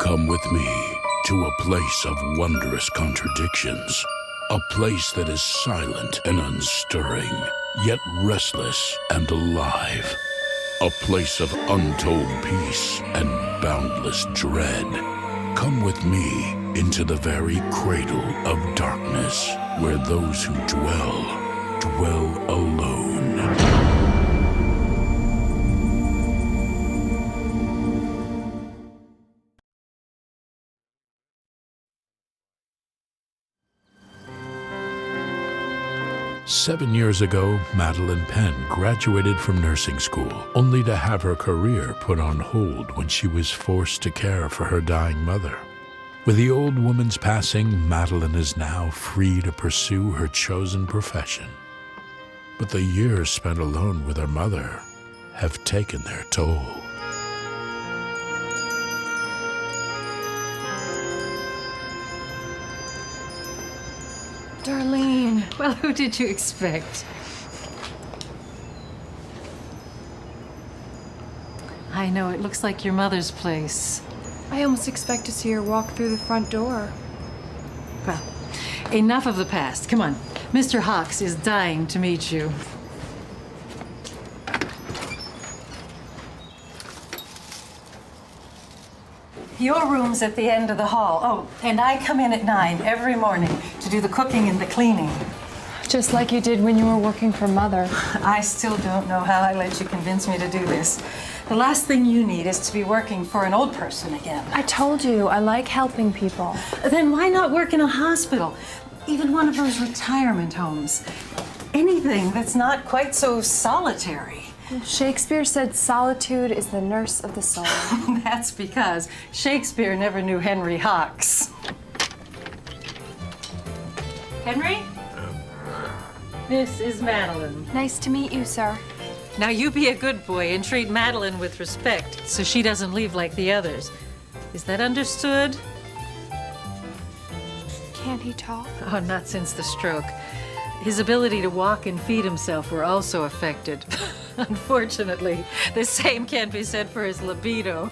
Come with me to a place of wondrous contradictions. A place that is silent and unstirring, yet restless and alive. A place of untold peace and boundless dread. Come with me into the very cradle of darkness, where those who dwell alone. 7 years ago, Madeline Penn graduated from nursing school, only to have her career put on hold when she was forced to care for her dying mother. With the old woman's passing, Madeline is now free to pursue her chosen profession. But the years spent alone with her mother have taken their toll. Darlene. Well, who did you expect? I know, it looks like your mother's place. I almost expect to see her walk through the front door. Well, enough of the past. Come on. Mr. Hawks is dying to meet you. Your room's at the end of the hall. Oh, and I come in at 9 every morning to do the cooking and the cleaning. Just like you did when you were working for Mother. I still don't know how I let you convince me to do this. The last thing you need is to be working for an old person again. I told you, I like helping people. Then why not work in a hospital? Even one of those retirement homes. Anything that's not quite so solitary. Shakespeare said solitude is the nurse of the soul. That's because Shakespeare never knew Henry Hawks. Henry? This is Madeline. Nice to meet you, sir. Now you be a good boy and treat Madeline with respect so she doesn't leave like the others. Is that understood? Can't he talk? Oh, not since the stroke. His ability to walk and feed himself were also affected. Unfortunately, the same can't be said for his libido.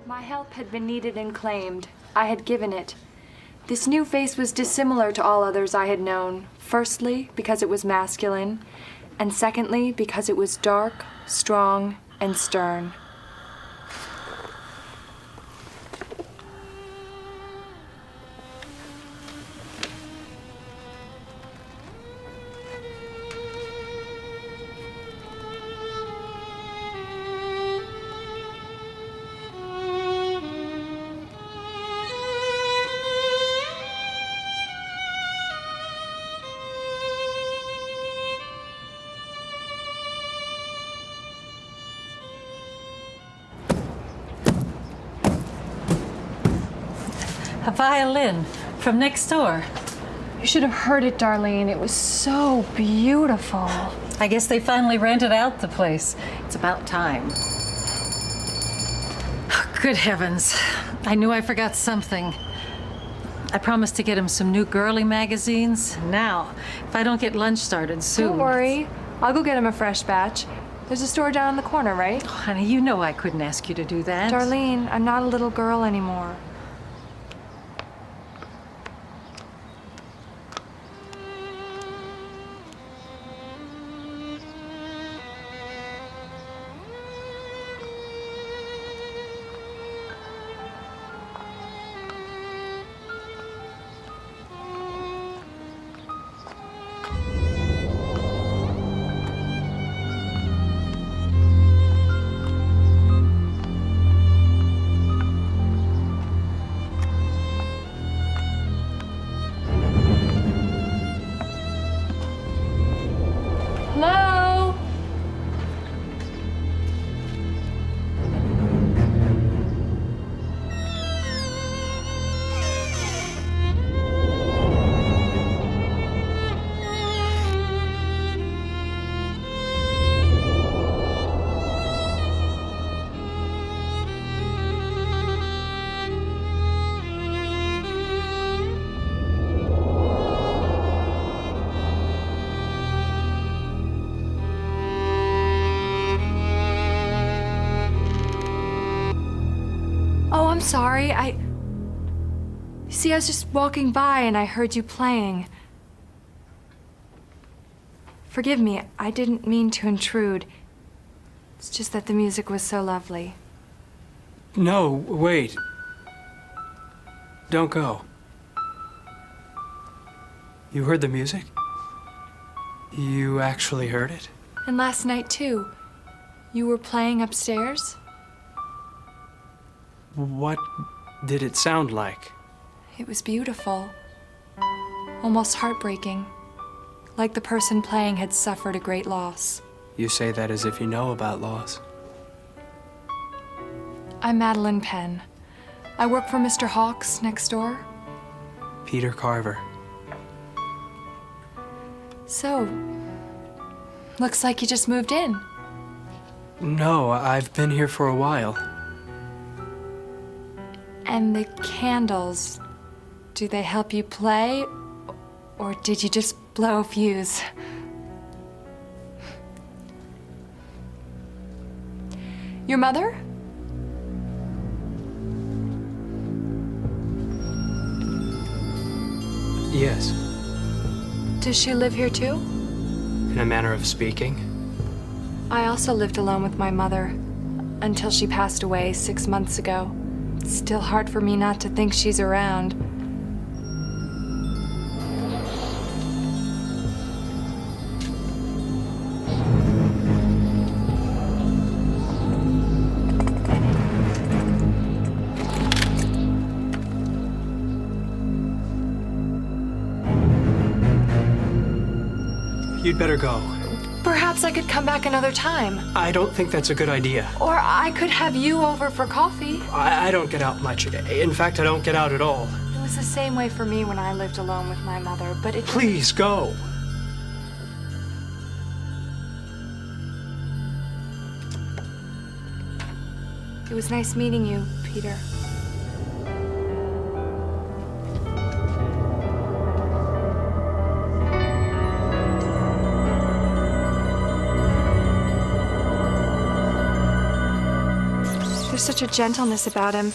My help had been needed and claimed. I had given it. This new face was dissimilar to all others I had known. Firstly, because it was masculine, and secondly, because it was dark, strong, and stern. A violin from next door. You should have heard it, Darlene. It was so beautiful. I guess they finally rented out the place. It's about time. Good heavens. I knew I forgot something. I promised to get him some new girly magazines. Now, if I don't get lunch started soon... Don't worry. I'll go get him a fresh batch. There's a store down the corner, right? Oh, honey, you know I couldn't ask you to do that. Darlene, I'm not a little girl anymore. Oh, I'm sorry. See, I was just walking by and I heard you playing. Forgive me, I didn't mean to intrude. It's just that the music was so lovely. No, wait. Don't go. You heard the music? You actually heard it? And last night, too. You were playing upstairs? What did it sound like? It was beautiful. Almost heartbreaking. Like the person playing had suffered a great loss. You say that as if you know about loss. I'm Madeline Penn. I work for Mr. Hawks next door. Peter Carver. So, looks like you just moved in. No, I've been here for a while. And the candles, do they help you play? Or did you just blow a fuse? Your mother? Yes. Does she live here too? In a manner of speaking. I also lived alone with my mother until she passed away 6 months ago. It's still hard for me not to think she's around. You'd better go. Perhaps I could come back another time. I don't think that's a good idea. Or I could have you over for coffee. I don't get out much. In fact, I don't get out at all. It was the same way for me when I lived alone with my mother, but it... Please, go. It was nice meeting you, Peter. There's such a gentleness about him,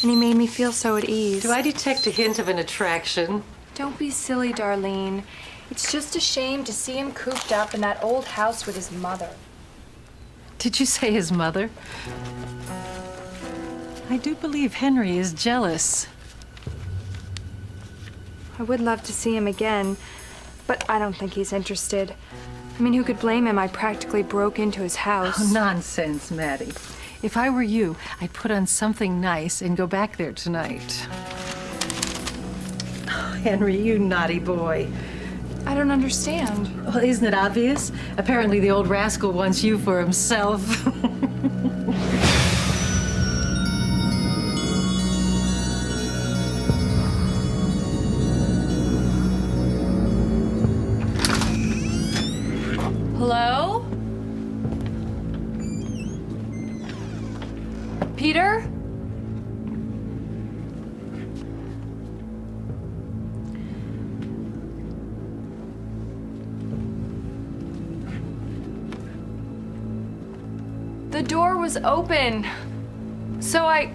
and he made me feel so at ease. Do I detect a hint of an attraction? Don't be silly, Darlene. It's just a shame to see him cooped up in that old house with his mother. Did you say his mother? I do believe Henry is jealous. I would love to see him again, but I don't think he's interested. I mean, who could blame him? I practically broke into his house. Oh, nonsense, Maddie. If I were you, I'd put on something nice and go back there tonight. Oh, Henry, you naughty boy. I don't understand. Well, isn't it obvious? Apparently the old rascal wants you for himself. Hello? Peter? The door was open, so I...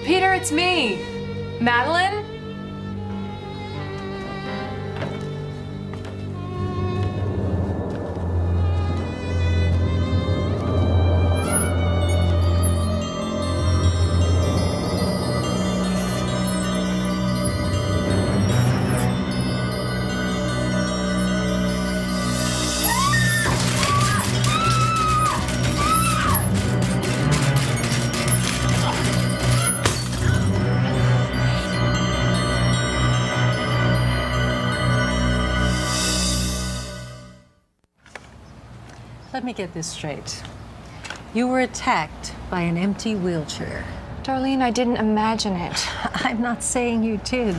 Peter, it's me. Madeline? Let me get this straight. You were attacked by an empty wheelchair. Darlene, I didn't imagine it. I'm not saying you did.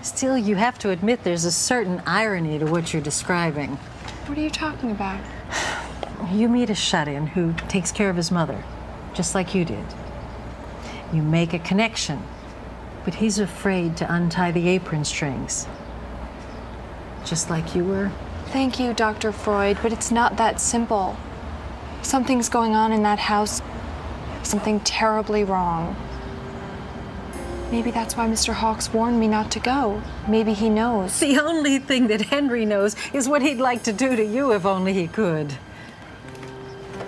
Still, you have to admit there's a certain irony to what you're describing. What are you talking about? You meet a shut-in who takes care of his mother, just like you did. You make a connection, but he's afraid to untie the apron strings, just like you were. Thank you, Dr. Freud, but it's not that simple. Something's going on in that house. Something terribly wrong. Maybe that's why Mr. Hawks warned me not to go. Maybe he knows. The only thing that Henry knows is what he'd like to do to you if only he could.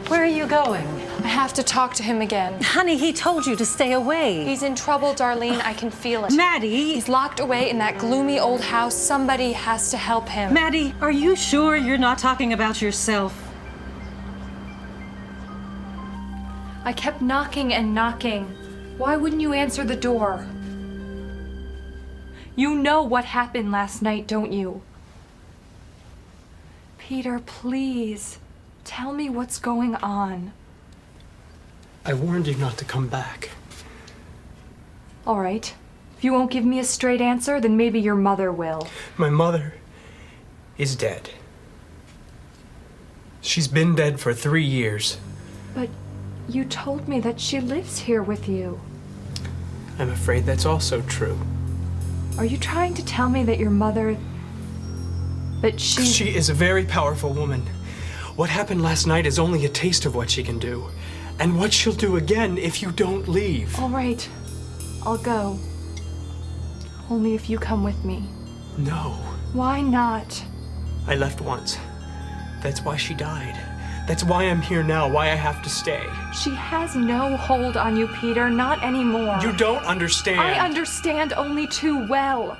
Where are you going? I have to talk to him again. Honey, he told you to stay away. He's in trouble, Darlene. I can feel it. Maddie! He's locked away in that gloomy old house. Somebody has to help him. Maddie, are you sure you're not talking about yourself? I kept knocking and knocking. Why wouldn't you answer the door? You know what happened last night, don't you? Peter, please. Tell me what's going on. I warned you not to come back. All right. If you won't give me a straight answer, then maybe your mother will. My mother is dead. She's been dead for 3 years. But you told me that she lives here with you. I'm afraid that's also true. Are you trying to tell me that your mother... that She is a very powerful woman. What happened last night is only a taste of what she can do. And what she'll do again if you don't leave. All right. I'll go. Only if you come with me. No. Why not? I left once. That's why she died. That's why I'm here now, why I have to stay. She has no hold on you, Peter. Not anymore. You don't understand. I understand only too well.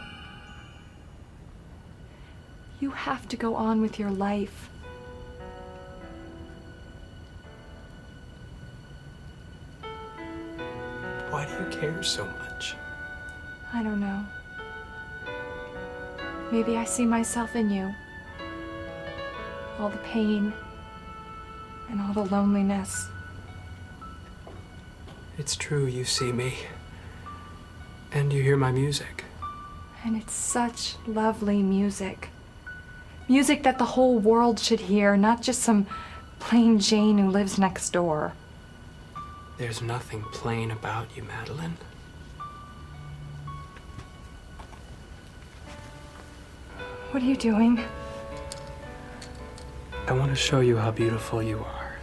You have to go on with your life. Why do you care so much? I don't know. Maybe I see myself in you. All the pain and all the loneliness. It's true, you see me. And you hear my music. And it's such lovely music. Music that the whole world should hear, not just some plain Jane who lives next door. There's nothing plain about you, Madeline. What are you doing? I want to show you how beautiful you are.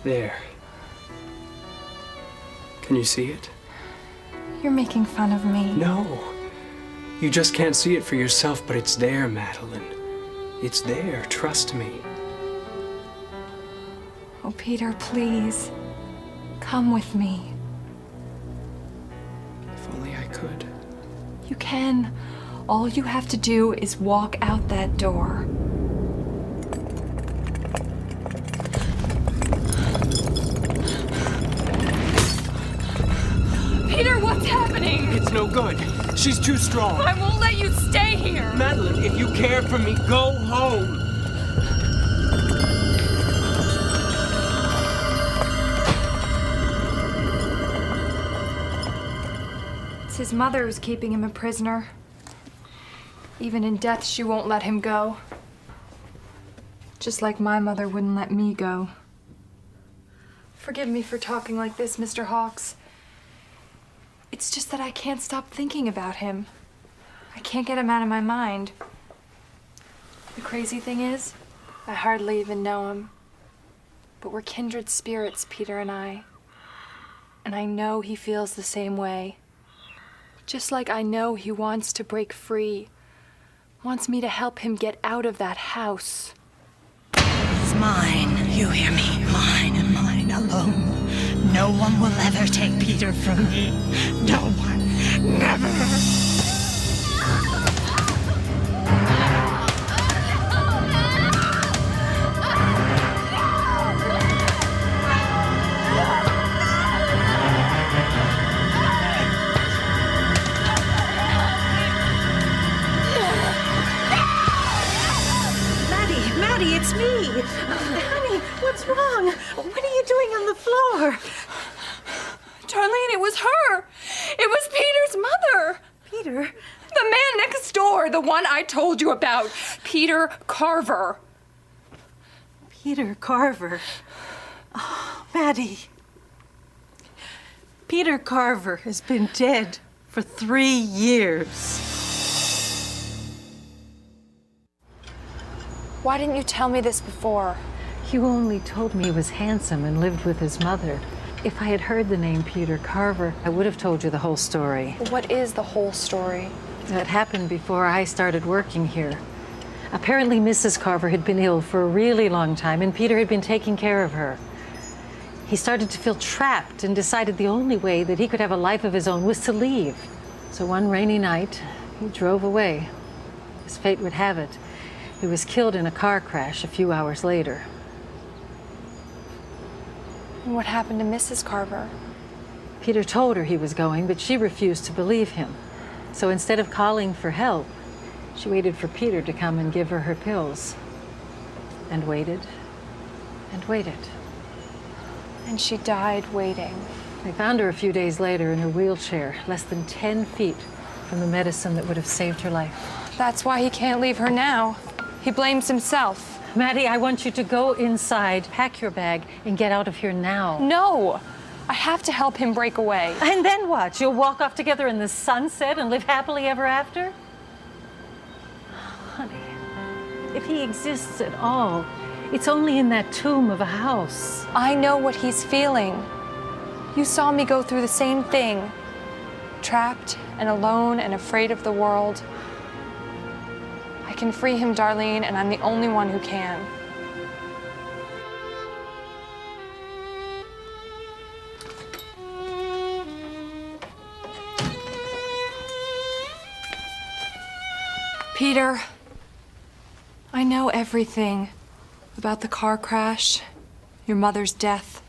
There. Can you see it? You're making fun of me. No. You just can't see it for yourself, but it's there, Madeline. It's there, trust me. Oh, Peter, please. Come with me. If only I could. You can. All you have to do is walk out that door. Peter, what's happening? It's no good. She's too strong. I won't let you stay here. Madeline, if you care for me, go home. It's his mother who's keeping him a prisoner. Even in death, she won't let him go. Just like my mother wouldn't let me go. Forgive me for talking like this, Mr. Hawks. It's just that I can't stop thinking about him. I can't get him out of my mind. The crazy thing is, I hardly even know him. But we're kindred spirits, Peter and I. And I know he feels the same way. Just like I know he wants to break free. Wants me to help him get out of that house. It's mine, you hear me? Mine and mine alone. No one will ever take Peter from me. No one. Never. Maddie, it's me. Honey, what's wrong? What are you doing on the floor? It was her. It was Peter's mother. Peter? The man next door, the one I told you about. Peter Carver. Peter Carver. Oh, Maddie. Peter Carver has been dead for 3 years. Why didn't you tell me this before? You only told me he was handsome and lived with his mother. If I had heard the name Peter Carver, I would have told you the whole story. What is the whole story? That happened before I started working here. Apparently, Mrs. Carver had been ill for a really long time, and Peter had been taking care of her. He started to feel trapped and decided the only way that he could have a life of his own was to leave. So one rainy night, he drove away. As fate would have it, he was killed in a car crash a few hours later. And what happened to Mrs. Carver? Peter told her he was going, but she refused to believe him. So instead of calling for help, she waited for Peter to come and give her her pills. And waited, and waited. And she died waiting. They found her a few days later in her wheelchair, less than 10 feet from the medicine that would have saved her life. That's why he can't leave her now. He blames himself. Maddie, I want you to go inside, pack your bag, and get out of here now. No! I have to help him break away. And then what? You'll walk off together in the sunset and live happily ever after? Honey, if he exists at all, it's only in that tomb of a house. I know what he's feeling. You saw me go through the same thing. Trapped and alone and afraid of the world. I can free him, Darlene, and I'm the only one who can. Peter, I know everything about the car crash, your mother's death.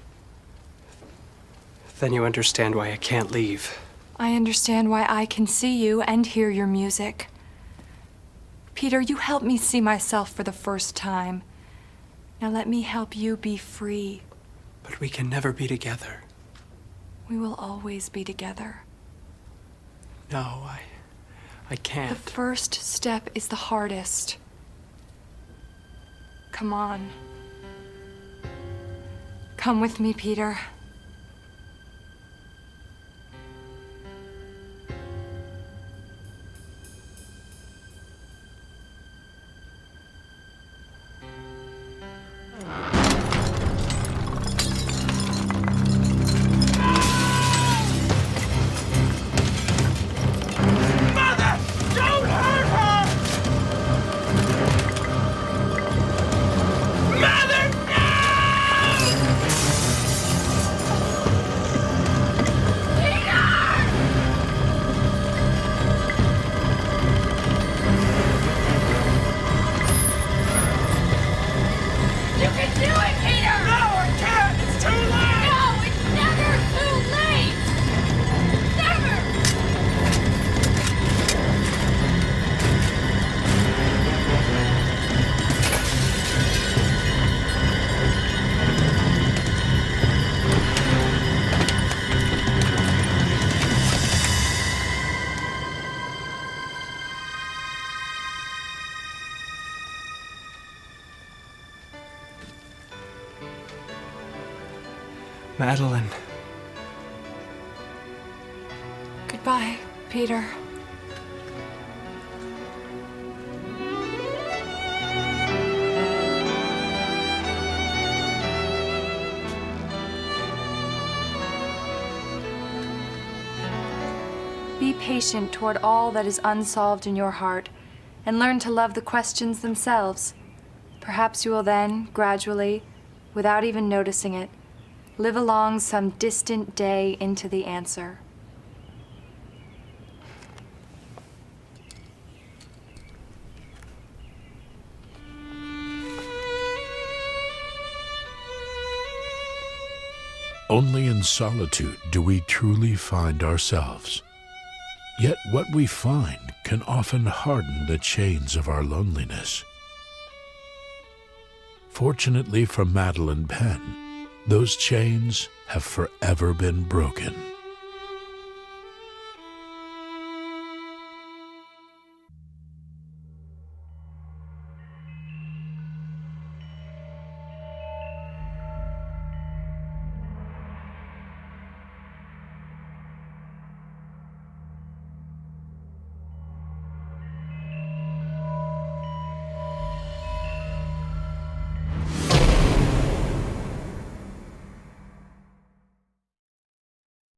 Then you understand why I can't leave. I understand why I can see you and hear your music. Peter, you helped me see myself for the first time. Now let me help you be free. But we can never be together. We will always be together. No, I can't. The first step is the hardest. Come on. Come with me, Peter. Madeline. Goodbye, Peter. Be patient toward all that is unsolved in your heart, and learn to love the questions themselves. Perhaps you will then, gradually, without even noticing it, live along some distant day into the answer. Only in solitude do we truly find ourselves. Yet what we find can often harden the chains of our loneliness. Fortunately for Madeline Penn, those chains have forever been broken.